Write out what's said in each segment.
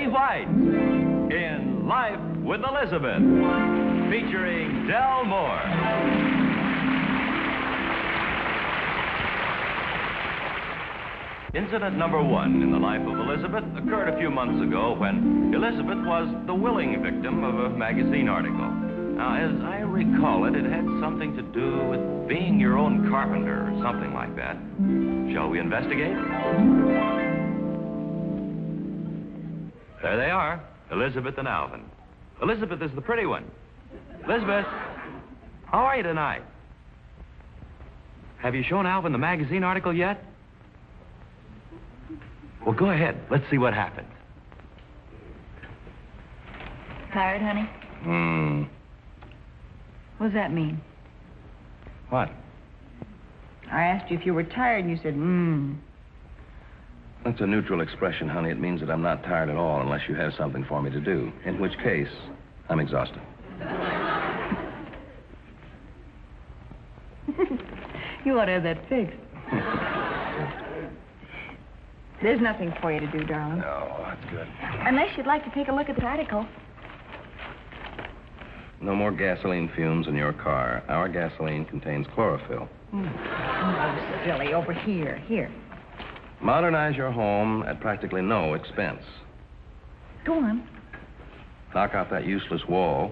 Betty White in Life with Elizabeth, featuring Del Moore. Incident number 1 in the life of Elizabeth occurred a few months ago when Elizabeth was the willing victim of a magazine article. Now, as I recall it, it had something to do with being your own carpenter or something like that. Shall we investigate? There they are, Elizabeth and Alvin. Elizabeth is the pretty one. Elizabeth, how are you tonight? Have you shown Alvin the magazine article yet? Well, go ahead. Let's see what happens. Tired, honey? What does that mean? What? I asked you if you were tired, and you said, That's a neutral expression, honey. It means that I'm not tired at all unless you have something for me to do, in which case, I'm exhausted. You ought to have that fixed. There's nothing for you to do, darling. No, that's good. Unless you'd like to take a look at the article. No more gasoline fumes in your car. Our gasoline contains chlorophyll. Oh, silly. Over here. Here. Modernize your home at practically no expense. Go on. Knock out that useless wall.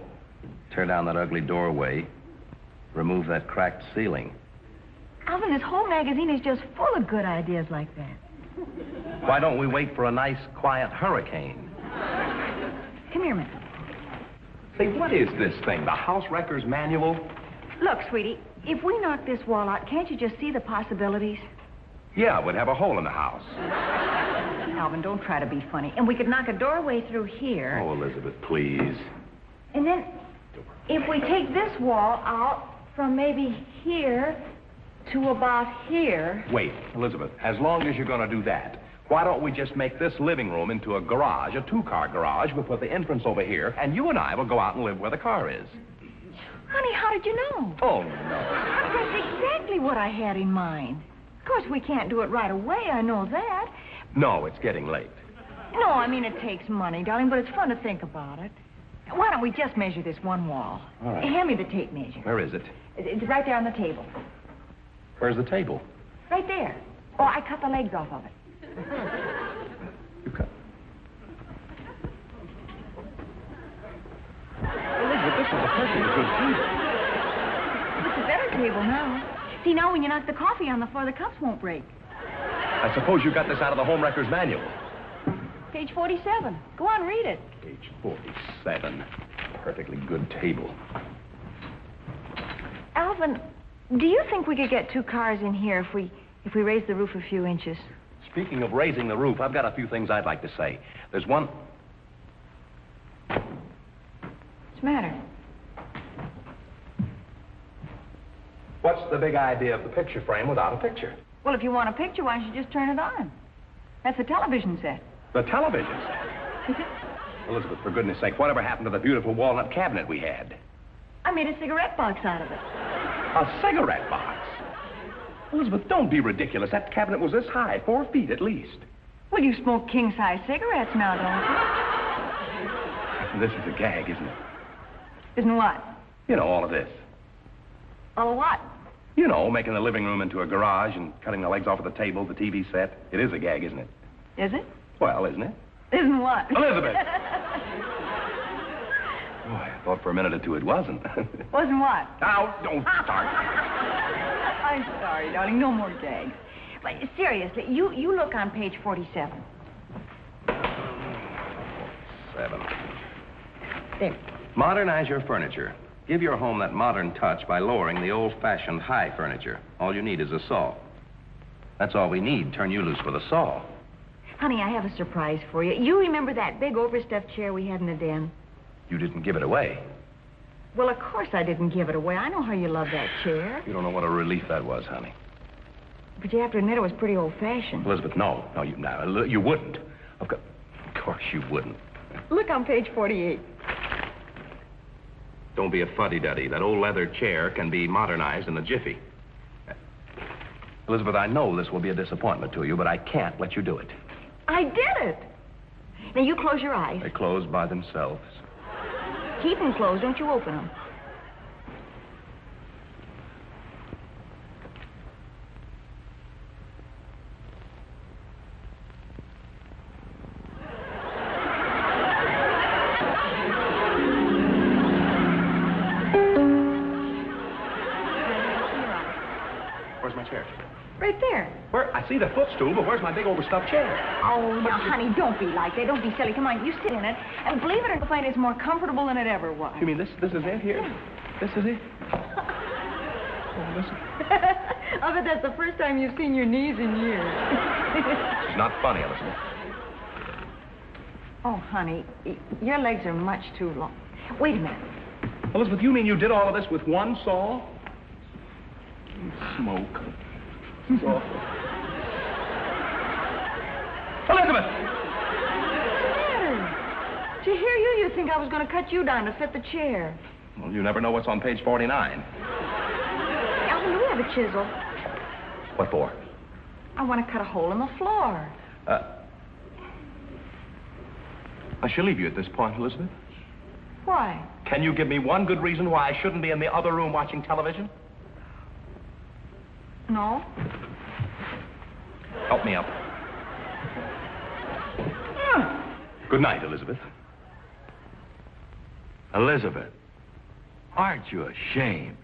Tear down that ugly doorway. Remove that cracked ceiling. Alvin, this whole magazine is just full of good ideas like that. Why don't we wait for a nice, quiet hurricane? Come here a minute. Say, what is this thing? The House Wrecker's Manual? Look, sweetie, if we knock this wall out, can't you just see the possibilities? Yeah, it would have a hole in the house. Alvin, don't try to be funny. And we could knock a doorway through here. Oh, Elizabeth, please. And then, if we take this wall out from maybe here to about here... Wait, Elizabeth, as long as you're going to do that, why don't we just make this living room into a garage, a 2-car garage? We'll put the entrance over here, and you and I will go out and live where the car is. Honey, how did you know? Oh, no. That's exactly what I had in mind. Of course, we can't do it right away, I know that. No, it's getting late. No, I mean, it takes money, darling, but it's fun to think about it. Why don't we just measure this one wall? All right. Hand me the tape measure. Where is it? It's right there on the table. Where's the table? Right there. Oh, I cut the legs off of it. You cut. Elizabeth, this is a perfectly good table. It's a better table now. See, now when you knock the coffee on the floor, the cups won't break. I suppose you got this out of the Home Wrecker's Manual. Page 47. Go on, read it. Page 47. Perfectly good table. Alvin, do you think we could get 2 cars in here if we raise the roof a few inches? Speaking of raising the roof, I've got a few things I'd like to say. There's one... What's the matter? What's the big idea of the picture frame without a picture? Well, if you want a picture, why don't you just turn it on? That's the television set. The television set? Elizabeth, for goodness sake, whatever happened to the beautiful walnut cabinet we had? I made a cigarette box out of it. A cigarette box? Elizabeth, don't be ridiculous. That cabinet was this high, 4 feet at least. Well, you smoke king-size cigarettes now, don't This is a gag, isn't it? you? Isn't what? You know, all of this. Oh, what? You know, making the living room into a garage and cutting the legs off of the table, the TV set. It is a gag, isn't it? Is it? Well, isn't it? Isn't what? Elizabeth! Boy, I thought for a minute or two it wasn't. Wasn't what? Now, don't start. I'm sorry, darling. No more gags. But seriously, you look on page 47. 7. There. Modernize your furniture. Give your home that modern touch by lowering the old-fashioned high furniture. All you need is a saw. That's all we need. Turn you loose with a saw. Honey, I have a surprise for you. You remember that big overstuffed chair we had in the den? You didn't give it away. Well, of course I didn't give it away. I know how you love that chair. You don't know what a relief that was, honey. But you have to admit it was pretty old-fashioned. Elizabeth, no. No, you wouldn't. Of course you wouldn't. Look on page 48. Don't be a fuddy-duddy. That old leather chair can be modernized in a jiffy. Elizabeth, I know this will be a disappointment to you, but I can't let you do it. I did it. Now, you close your eyes. They close by themselves. Keep them closed. Don't you open them. Where's my chair? Right there. Where? I see the footstool, but where's my big overstuffed chair? Oh, now, honey, don't be like that. Don't be silly. Come on, you sit in it. And believe it or not, you'll find it's more comfortable than it ever was. You mean this is it here? This is it? Oh, listen. I bet that's the first time you've seen your knees in years. It's not funny, Elizabeth. Oh, honey, your legs are much too long. Wait a minute. Elizabeth, you mean you did all of this with one saw? Smoke. It's awful. Elizabeth! What's the matter? To hear you, you'd think I was going to cut you down to fit the chair. Well, you never know what's on page 49. Alvin, do we have a chisel? What for? I want to cut a hole in the floor. I shall leave you at this point, Elizabeth. Why? Can you give me one good reason why I shouldn't be in the other room watching television? No. Help me up. Good night, Elizabeth. Elizabeth, aren't you ashamed?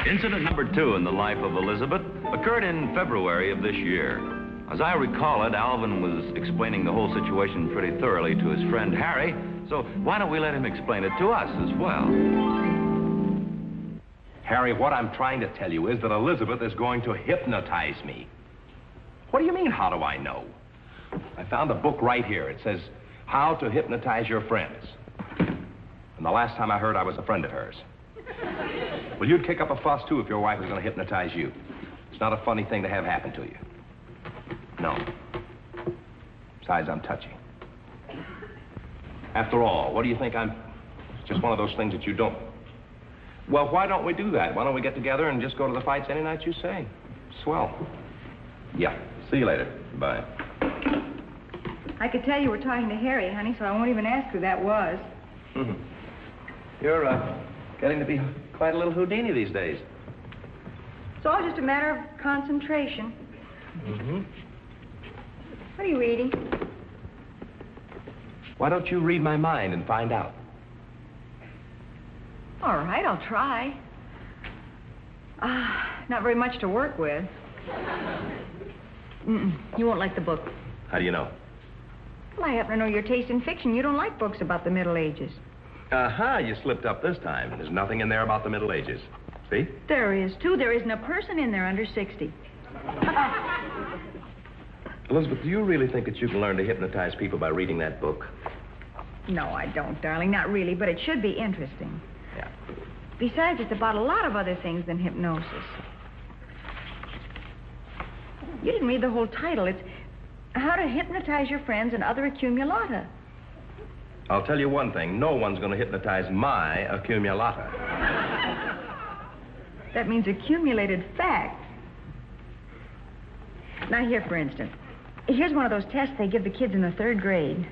Incident number 2 in the life of Elizabeth occurred in February of this year. As I recall it, Alvin was explaining the whole situation pretty thoroughly to his friend Harry, so why don't we let him explain it to us as well? Harry, what I'm trying to tell you is that Elizabeth is going to hypnotize me. What do you mean, how do I know? I found a book right here. It says, How to Hypnotize Your Friends. And the last time I heard, I was a friend of hers. Well, you'd kick up a fuss, too, if your wife was going to hypnotize you. It's not a funny thing to have happen to you. No. Besides, I'm touchy. After all, what do you think I'm... It's just one of those things that you don't... Well, why don't we do that? Why don't we get together and just go to the fights any night you say? Swell. Yeah. See you later. Bye. I could tell you were talking to Harry, honey, so I won't even ask who that was. You're, getting to be quite a little Houdini these days. It's all just a matter of concentration. What are you reading? Why don't you read my mind and find out? All right, I'll try. Not very much to work with. You won't like the book. How do you know? Well, I happen to know your taste in fiction. You don't like books about the Middle Ages. Aha, you slipped up this time. There's nothing in there about the Middle Ages. See? There is, too. There isn't a person in there under 60. Elizabeth, do you really think that you can learn to hypnotize people by reading that book? No, I don't, darling. Not really, but it should be interesting. Yeah. Besides, it's about a lot of other things than hypnosis. You didn't read the whole title. It's How to Hypnotize Your Friends and Other Accumulata. I'll tell you one thing. No one's going to hypnotize my accumulata. That means accumulated facts. Now, here, for instance. Here's one of those tests they give the kids in the 3rd grade.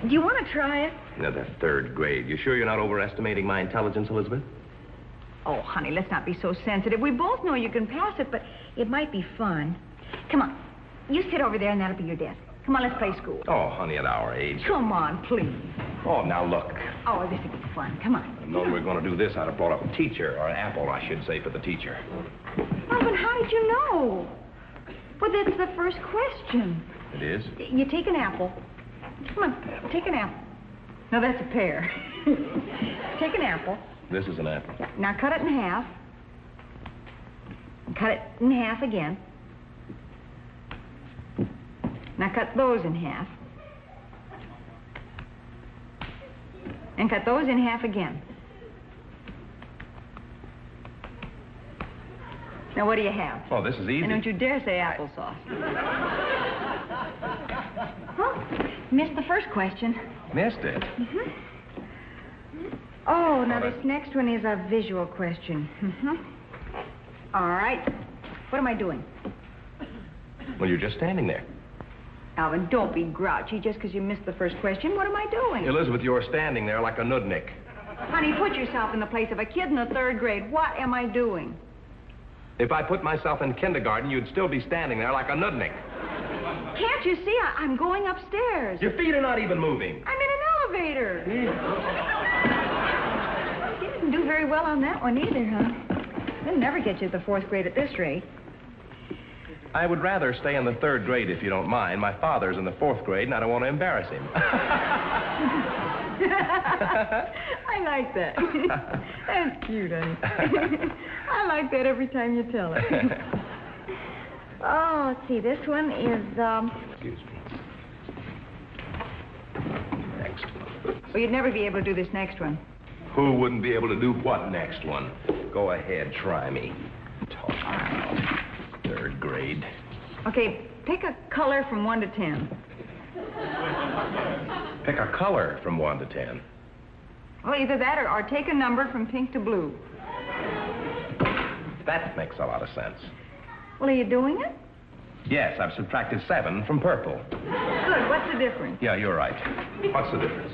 Do you want to try it? Now, the 3rd grade. You sure you're not overestimating my intelligence, Elizabeth? Oh, honey, let's not be so sensitive. We both know you can pass it, but it might be fun. Come on. You sit over there, and that'll be your desk. Come on, let's play school. Oh, honey, at our age. Come on, please. Oh, now look. Oh, this will be fun. Come on. I've known we were going to do this. I'd have brought up a teacher, or an apple, I should say, for the teacher. Oh, but how did you know? Well, that's the first question. It is? You take an apple. Come on, take an apple. No, that's a pear. Take an apple. This is an apple. Yeah, now cut it in half. Cut it in half again. Now cut those in half. And cut those in half again. Now, what do you have? Oh, this is easy. And don't you dare say applesauce. Huh? Missed the first question. Missed it? Oh, now this next one is a visual question. All right. What am I doing? Well, you're just standing there. Alvin, don't be grouchy just because you missed the first question. What am I doing? Elizabeth, you're standing there like a nudnik. Honey, put yourself in the place of a kid in the 3rd grade. What am I doing? If I put myself in kindergarten, you'd still be standing there like a nudnik. Can't you see? I'm going upstairs. Your feet are not even moving. I'm in an elevator. You didn't do very well on that one either, huh? They'll never get you to the 4th grade at this rate. I would rather stay in the 3rd grade if you don't mind. My father's in the 4th grade, and I don't want to embarrass him. I like that. That's cute, honey. I like that every time you tell it. Oh, let's see. This one is, Excuse me. Next one. Well, you'd never be able to do this next one. Who wouldn't be able to do what next one? Go ahead, try me. Talk about 3rd grade. Okay, pick a color from 1 to 10. Pick a color from 1 to 10. Well, either that or take a number from pink to blue. That makes a lot of sense. Well, are you doing it? Yes, I've subtracted 7 from purple. Good. What's the difference? Yeah, you're right. What's the difference?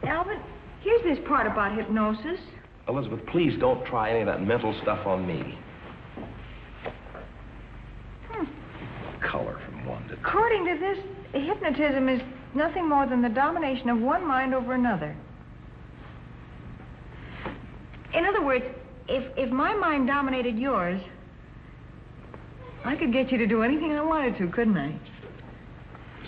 Alvin, here's this part about hypnosis. Elizabeth, please don't try any of that mental stuff on me. Color from 1 to 10. According to this, hypnotism is nothing more than the domination of one mind over another. In other words, if my mind dominated yours, I could get you to do anything I wanted to, couldn't I?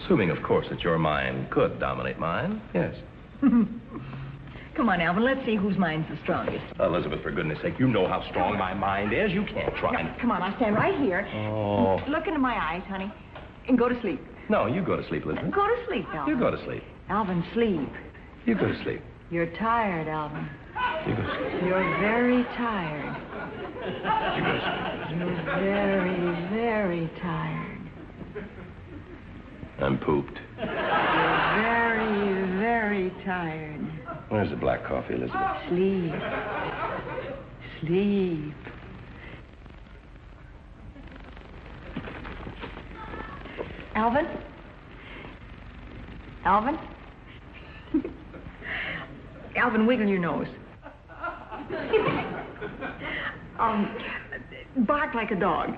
Assuming, of course, that your mind could dominate mine, yes. Come on, Alvin, let's see whose mind's the strongest. Elizabeth, for goodness sake, you know how strong my mind is. You can't try. No, come on, I'll stand right here. Oh. Look into my eyes, honey, and go to sleep. No, you go to sleep, Elizabeth. Go to sleep, Alvin. You go to sleep. Alvin, sleep. You go to sleep. You're tired, Alvin. You go to sleep. You're very tired. You go to sleep. You're very, very tired. I'm pooped. You're very, very tired. Where's the black coffee, Elizabeth? Sleep. Sleep. Alvin? Alvin? Alvin, wiggle your nose. Bark like a dog.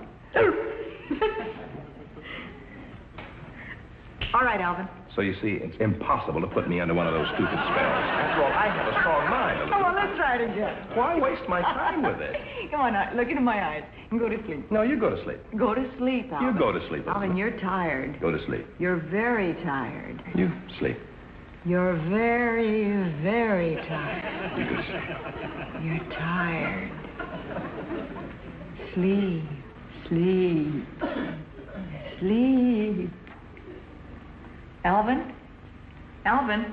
All right, Alvin. So you see, it's impossible to put me under one of those stupid spells. After all, I have a strong mind, Elizabeth. Come on, let's try it again. Why waste my time with it? Come on, now, look into my eyes and go to sleep. No, you go to sleep. Go to sleep, Alvin. You go to sleep, Alvin, Elizabeth. you're tired. Go to sleep. You're very tired. You sleep. You're very, very tired. You go to sleep. You're tired. Sleep. Sleep. Sleep. Alvin? Alvin?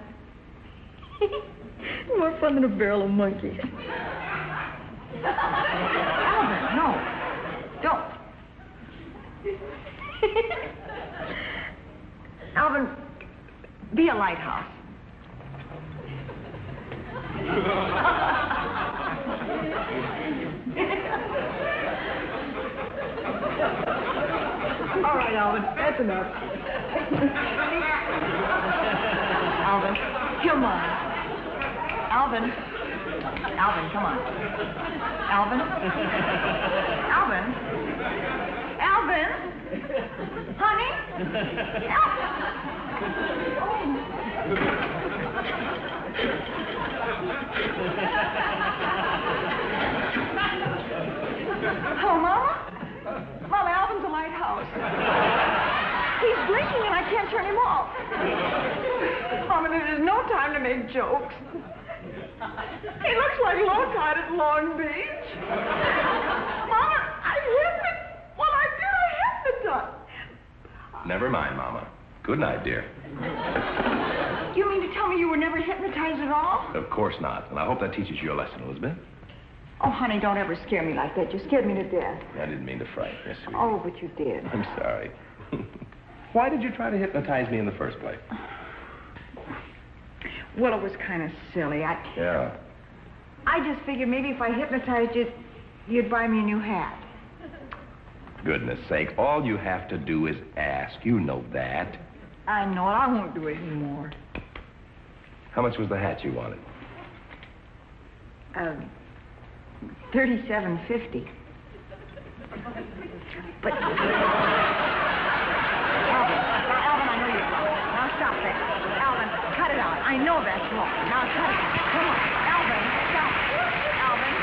More fun than a barrel of monkeys. Alvin, no. Don't. Alvin, be a lighthouse. All right, Alvin, that's enough. Alvin, come on. Alvin. Alvin, come on. Alvin. Alvin. Alvin. Honey. Alvin. Oh, Mama? Mama, Alvin's a lighthouse. He's blinking and I can't turn him off. Mama, there's no time to make jokes. He looks like low tide at Long Beach. Mama, I hypnotized. Never mind, Mama. Good night, dear. You mean to tell me you were never hypnotized at all? Of course not. And I hope that teaches you a lesson, Elizabeth. Oh, honey, don't ever scare me like that. You scared me to death. I didn't mean to frighten you, sweetie. Oh, but you did. I'm sorry. Why did you try to hypnotize me in the first place? Well, it was kind of silly. Yeah. I just figured maybe if I hypnotized you, you'd buy me a new hat. Goodness sake, all you have to do is ask. You know that. I know it. I won't do it anymore. How much was the hat you wanted? $37.50. But Alvin, I know you're wrong. Now stop that. Alvin, cut it out. I know that's wrong. Now cut it out. Come on, Alvin, stop. Alvin.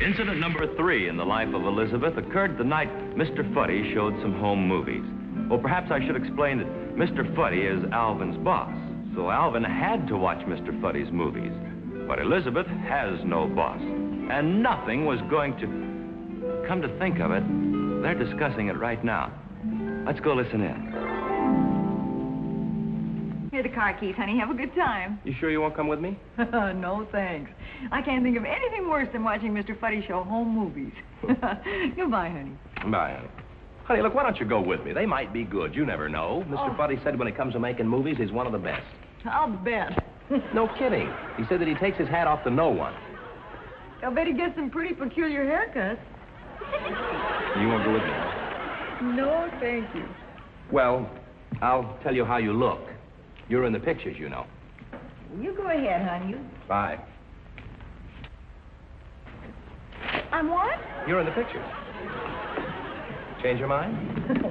Incident number 3 in the life of Elizabeth occurred the night Mr. Fuddy showed some home movies. Well, perhaps I should explain that Mr. Fuddy is Alvin's boss, so Alvin had to watch Mr. Fuddy's movies. But Elizabeth has no boss, and nothing was going to... Come to think of it, they're discussing it right now. Let's go listen in. Here are the car keys, honey. Have a good time. You sure you won't come with me? No, thanks. I can't think of anything worse than watching Mr. Fuddy show home movies. Goodbye, honey. Bye, honey. Honey, look, why don't you go with me? They might be good. You never know. Mr. Fuddy said when it comes to making movies, he's one of the best. I'll bet. No kidding. He said that he takes his hat off to no one. I'll bet he gets some pretty peculiar haircuts. You won't go with me? No, thank you. Well, I'll tell you how you look. You're in the pictures, you know. You go ahead, honey. Bye. I'm what? You're in the pictures. Change your mind?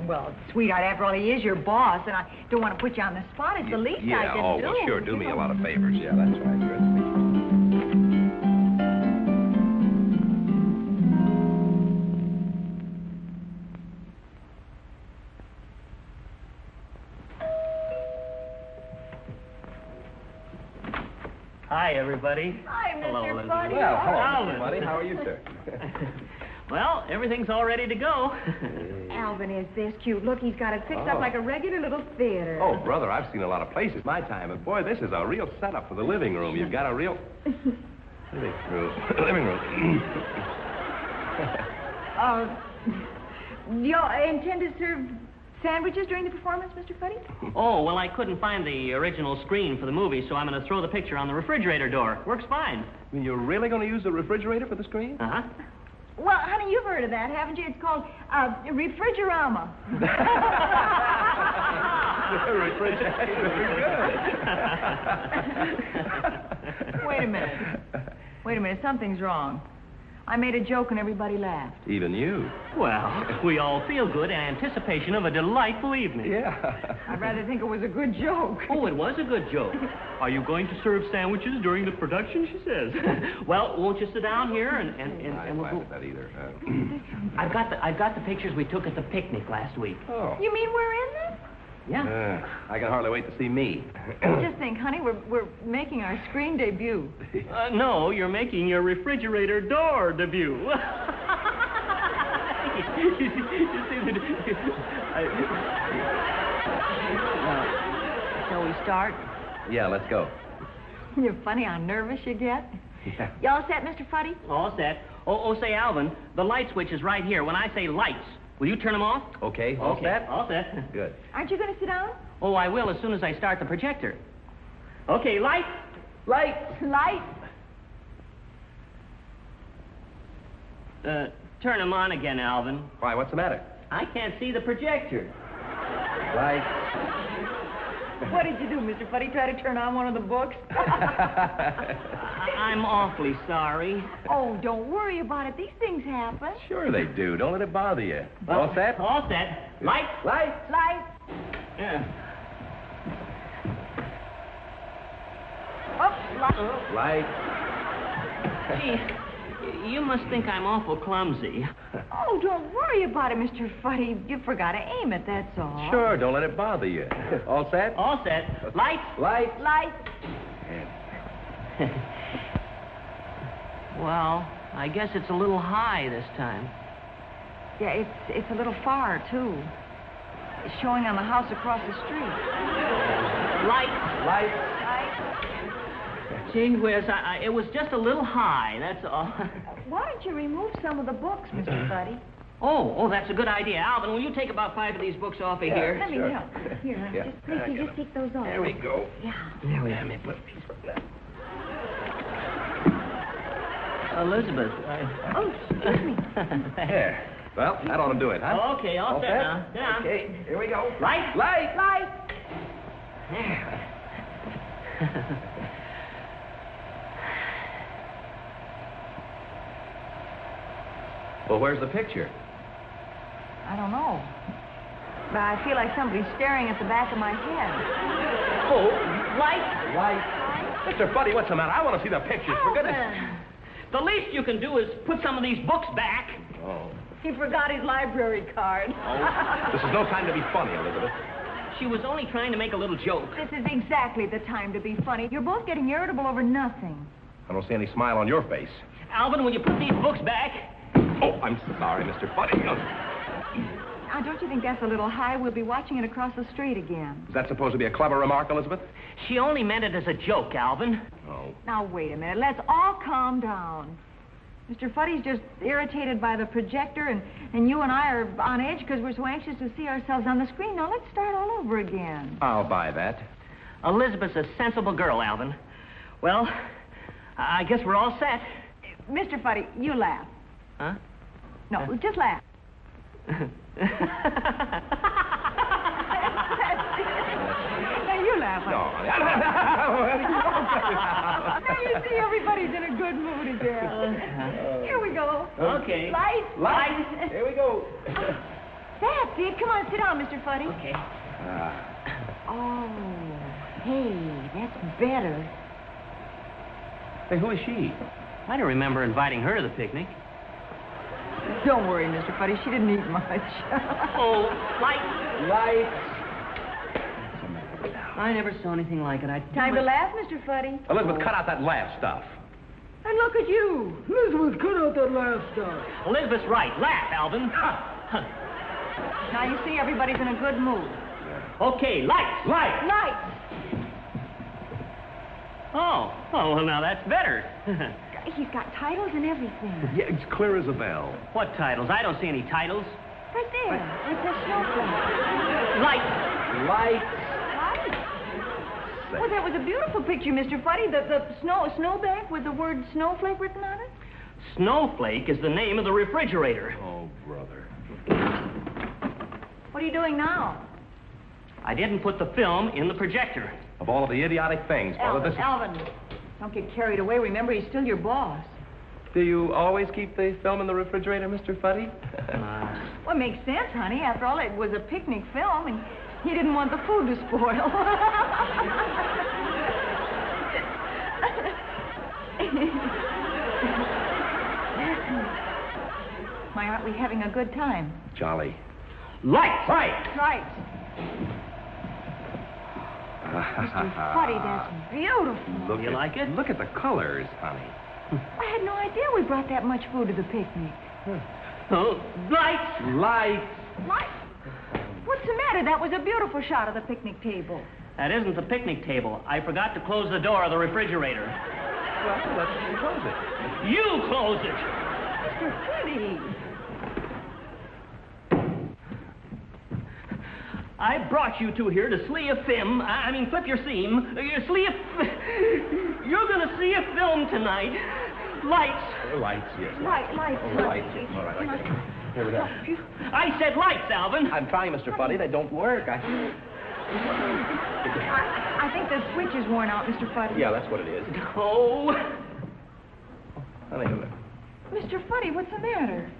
Well, sweetheart, after all, he is your boss, and I don't want to put you on the spot. It's the least I can do. Well, sure. Do me a lot of favors. Yeah, that's right. You're in the pictures. Hi, everybody. Hi, Mr. Hello, Elizabeth. Fuddy. Well, hello, Alvin. everybody. How are you, sir? Well, everything's all ready to go. Alvin is this cute. Look, he's got it fixed up like a regular little theater. Oh, brother, I've seen a lot of places my time, but boy, this is a real setup for the living room. You've got a real living room. Do you intend to serve sandwiches during the performance, Mr. Fuddy? Oh, well, I couldn't find the original screen for the movie, so I'm going to throw the picture on the refrigerator door. Works fine. I mean, you're really going to use the refrigerator for the screen? Uh-huh. Well, honey, you've heard of that, haven't you? It's called Refrigerama. Wait a minute. Something's wrong. I made a joke and everybody laughed. Even you. Well, we all feel good in anticipation of a delightful evening. Yeah. I'd rather think it was a good joke. Oh, it was a good joke. Are you going to serve sandwiches during the production, she says. Well, won't you sit down here and I we'll laugh go... at that either. I've got the pictures we took at the picnic last week. Oh. You mean we're in them? Yeah. I can hardly wait to see me. Just think, honey, we're making our screen debut. No, you're making your refrigerator door debut. Shall we start? Yeah, let's go. You're funny how nervous you get. Yeah. You all set, Mr. Fuddy? All set. Oh, say, Alvin, the light switch is right here. When I say lights, will you turn them off? Okay, all set? All set. Good. Aren't you going to sit down? Oh, I will as soon as I start the projector. Okay, lights. Light. Turn them on again, Alvin. Why, what's the matter? I can't see the projector. Light. What did you do, Mr. Fuddy? Try to turn on one of the books? I'm awfully sorry. Oh, don't worry about it. These things happen. Sure they do. Don't let it bother you. All set? All set. Lights. Light. Yeah. Oh, light. Light. Gee, you must think I'm awful clumsy. Oh, don't worry about it, Mr. Fuddy. You forgot to aim it, that's all. Sure, don't let it bother you. All set? All set. Lights. Light. Well, I guess it's a little high this time. Yeah, it's a little far, too. It's showing on the house across the street. Lights. Light. Gee whiz, it was just a little high, that's all. Why don't you remove some of the books, Mr. Fuddy? Oh, that's a good idea. Alvin, will you take about 5 of these books off of here? Let me Sure. help. Here, honey, Yeah, just please, I you get just take those off. There we go. Yeah. There we are. Let me put a piece of that. Elizabeth, Oh, excuse me. There. Well, that ought to do it, huh? Okay, all set now. Sit down. Okay, here we go. Light. Light. Light. Well, where's the picture? I don't know. But I feel like somebody's staring at the back of my head. Oh, light. Light. Mr. Buddy, what's the matter? I want to see the pictures, for goodness. The least you can do is put some of these books back. Oh. He forgot his library card. This is no time to be funny, Elizabeth. She was only trying to make a little joke. This is exactly the time to be funny. You're both getting irritable over nothing. I don't see any smile on your face. Alvin, will you put these books back? Oh, I'm sorry, Mr. Buddy. Now, don't you think that's a little high? We'll be watching it across the street again. Is that supposed to be a clever remark, Elizabeth? She only meant it as a joke, Alvin. Oh. Now, wait a minute. Let's all calm down. Mr. Fuddy's just irritated by the projector, and you and I are on edge because we're so anxious to see ourselves on the screen. Now, let's start all over again. I'll buy that. Elizabeth's a sensible girl, Alvin. Well, I guess we're all set. Mr. Fuddy, you laugh. Huh? No, just laugh. Now, you laugh. No. Now you see everybody's in a good mood again. Here we go. Okay. Light. Light. Here we go. That's it. Come on, sit down, Mr. Fuddy. Okay. Oh, hey, that's better. Hey, who is she? I don't remember inviting her to the picnic. Don't worry, Mr. Fuddy. She didn't eat much. Oh, light. Light. I never saw anything like it. Time to laugh, Mr. Fuddy. Elizabeth, cut out that laugh stuff. And look at you. Elizabeth, cut out that laugh stuff. Elizabeth's right. Laugh, Alvin. Now you see everybody's in a good mood. Okay, lights. Light. Lights. Oh, well, now that's better. He's got titles and everything. Yeah, it's clear as a bell. What titles? I don't see any titles. Right there. It's a snowflake. Lights. Light. Lights. Well, that was a beautiful picture, Mr. Fuddy. The snowbank with the word snowflake written on it. Snowflake is the name of the refrigerator. Oh, brother. What are you doing now? I didn't put the film in the projector. Of all of the idiotic things, brother, this is... Alvin, don't get carried away. Remember, he's still your boss. Do you always keep the film in the refrigerator, Mr. Fuddy? Well, it makes sense, honey. After all, it was a picnic film, and he didn't want the food to spoil. Why aren't we having a good time? Jolly. Lights. Light. Right. Mr. Fuddy, that's beautiful. Look You like it? Look at the colors, honey. I had no idea we brought that much food to the picnic. Oh, lights. Light. What? What's the matter? That was a beautiful shot of the picnic table. That isn't the picnic table. I forgot to close the door of the refrigerator. Well, let's close it. You close it. Mr. Fuddy. I brought you two here to flip your seam. You're going to see a film tonight. Lights. Lights, yes. Lights. Oh, lights. All right, like that. Here we go. I said lights, Alvin. I'm trying, Mr. Fuddy. They don't work. I think the switch is worn out, Mr. Fuddy. Yeah, that's what it is. Oh, Honey, Mr. Fuddy, what's the matter?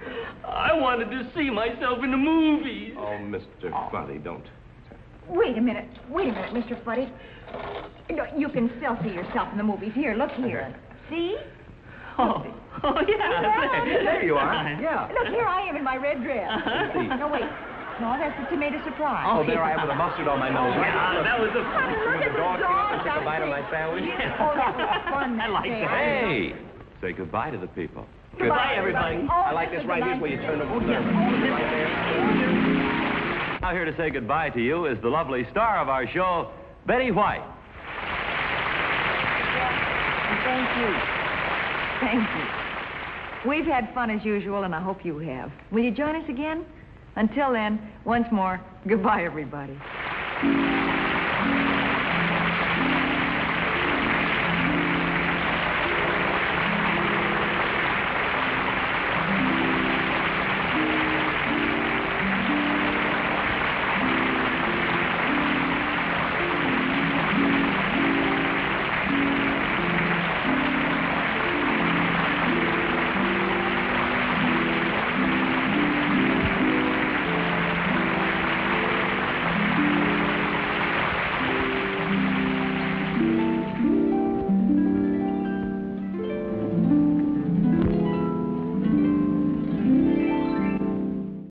I wanted to see myself in the movies. oh, Mr. Fuddy, don't. Wait a minute, Mr. Fuddy. No, you can still see yourself in the movies. Here, look here. See? Oh, yeah. There you are. Yeah. Look, here I am in my red dress. No, wait. No, that's the tomato surprise. Oh, there I am with a mustard on my nose. Yeah, that was a... Honey, look at the dog came up and took a dog bite of my sandwich. Oh, that was fun. I like day. that. Hey, say goodbye to the people. Goodbye, everybody. Oh, I like this right here where you turn the Oh, right there. Now here to say goodbye to you is the lovely star of our show, Betty White. Thank you. Thank you. We've had fun as usual, and I hope you have. Will you join us again? Until then, once more, goodbye, everybody.